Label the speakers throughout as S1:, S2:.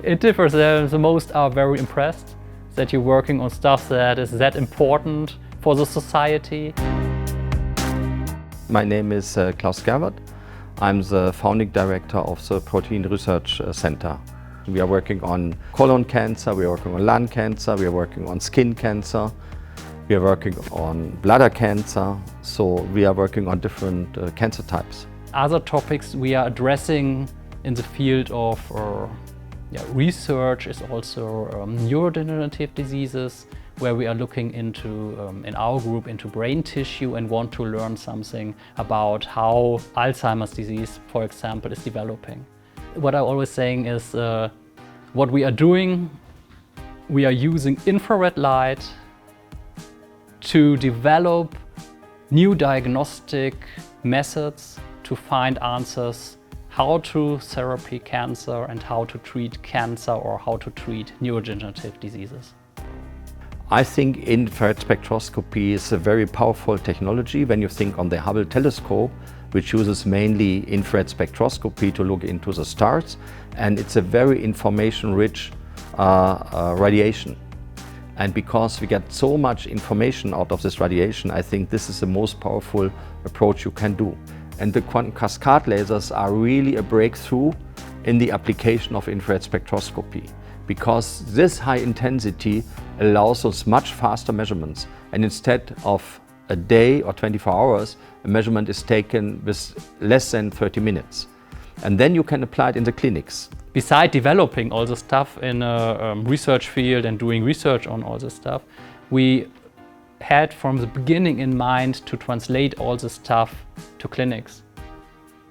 S1: It differs. The most are very impressed that you're working on stuff that is that important for the society.
S2: My name is Klaus Gerwert. I'm the founding director of the Protein Research Center. We are working on colon cancer, we are working on lung cancer, we are working on skin cancer, we are working on bladder cancer, so we are working on different cancer types.
S1: Other topics we are addressing in the field of research is also neurodegenerative diseases, where we are looking into, in our group, into brain tissue and want to learn something about how Alzheimer's disease, for example, is developing. What I'm always saying is what we are doing, we are using infrared light to develop new diagnostic methods to find answers how to therapy cancer and how to treat cancer or how to treat neurodegenerative diseases.
S2: I think infrared spectroscopy is a very powerful technology when you think on the Hubble telescope, which uses mainly infrared spectroscopy to look into the stars, and it's a very information-rich radiation. And because we get so much information out of this radiation, I think this is the most powerful approach you can do. And the quantum cascade lasers are really a breakthrough in the application of infrared spectroscopy, because this high intensity allows us much faster measurements. And instead of a day or 24 hours, a measurement is taken with less than 30 minutes. And then you can apply it in the clinics.
S1: Besides developing all the stuff in a research field and doing research on all this stuff, we had from the beginning in mind to translate all this stuff to clinics.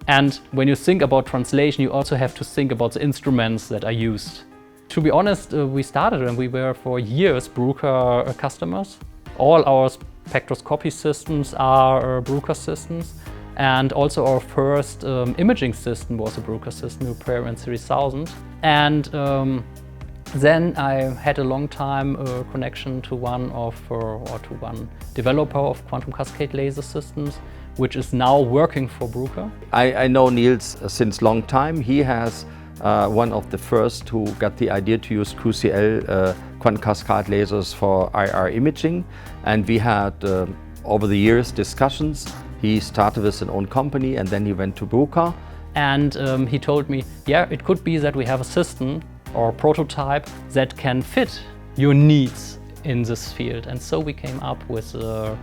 S1: And when you think about translation, you also have to think about the instruments that are used. To be honest, we started and we were for years Bruker customers. All our spectroscopy systems are Bruker systems. And also our first imaging system was a Bruker system, Ruparian 3000. And then I had a long time connection to one developer of quantum cascade laser systems, which is now working for Bruker.
S2: I know Niels since long time. He has one of the first who got the idea to use QCL quantum cascade lasers for IR imaging, and we had over the years discussions. He started with an own company and then he went to Bruker.
S1: And he told me, yeah, it could be that we have a system or a prototype that can fit your needs in this field. And so we came up with a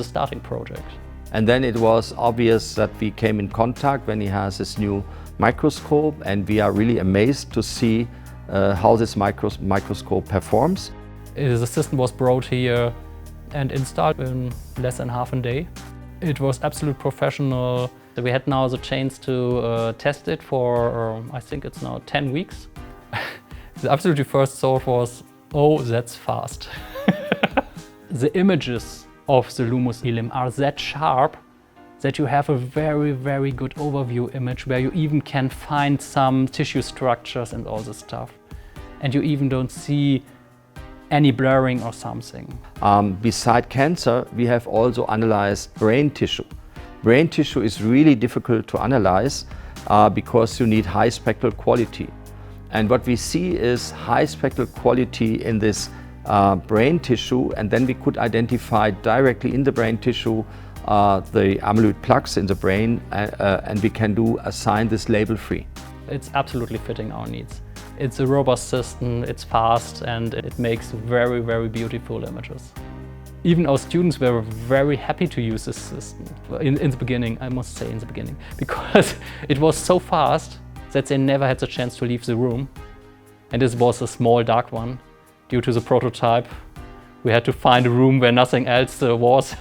S1: starting project.
S2: And then it was obvious that we came in contact when he has this new microscope, and we are really amazed to see how this microscope performs.
S1: The system was brought here and installed in less than half a day. It was absolutely professional. We had now the chance to test it for, I think it's now 10 weeks. The absolutely first thought was, oh, that's fast. The images of the Lumus Elim are that sharp that you have a very, very good overview image where you even can find some tissue structures and all this stuff. And you even don't see any blurring or something.
S2: Beside cancer, we have also analyzed brain tissue. Brain tissue is really difficult to analyze because you need high spectral quality. And what we see is high spectral quality in this brain tissue, and then we could identify directly in the brain tissue the amyloid plaques in the brain, and we can assign this label-free.
S1: It's absolutely fitting our needs. It's a robust system, it's fast, and it makes very, very beautiful images. Even our students were very happy to use this system in the beginning, I must say in the beginning, because it was so fast that they never had the chance to leave the room. And this was a small dark one. Due to the prototype, we had to find a room where nothing else was.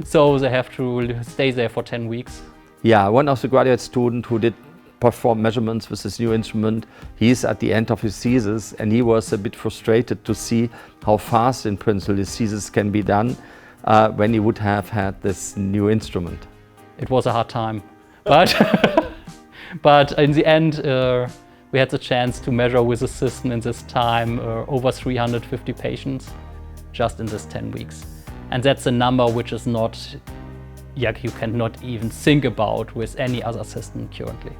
S1: So they have to stay there for 10 weeks.
S2: Yeah, one of the graduate students who did perform measurements with this new instrument, he's at the end of his thesis, and he was a bit frustrated to see how fast in principle his thesis can be done when he would have had this new instrument.
S1: It was a hard time, but in the end we had the chance to measure with the system in this time over 350 patients just in this 10 weeks. And that's a number which is not, you cannot even think about with any other system currently.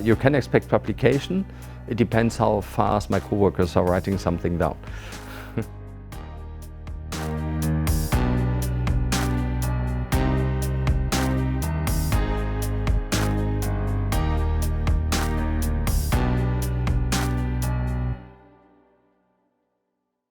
S2: you can expect publication. It depends how fast my coworkers are writing something down.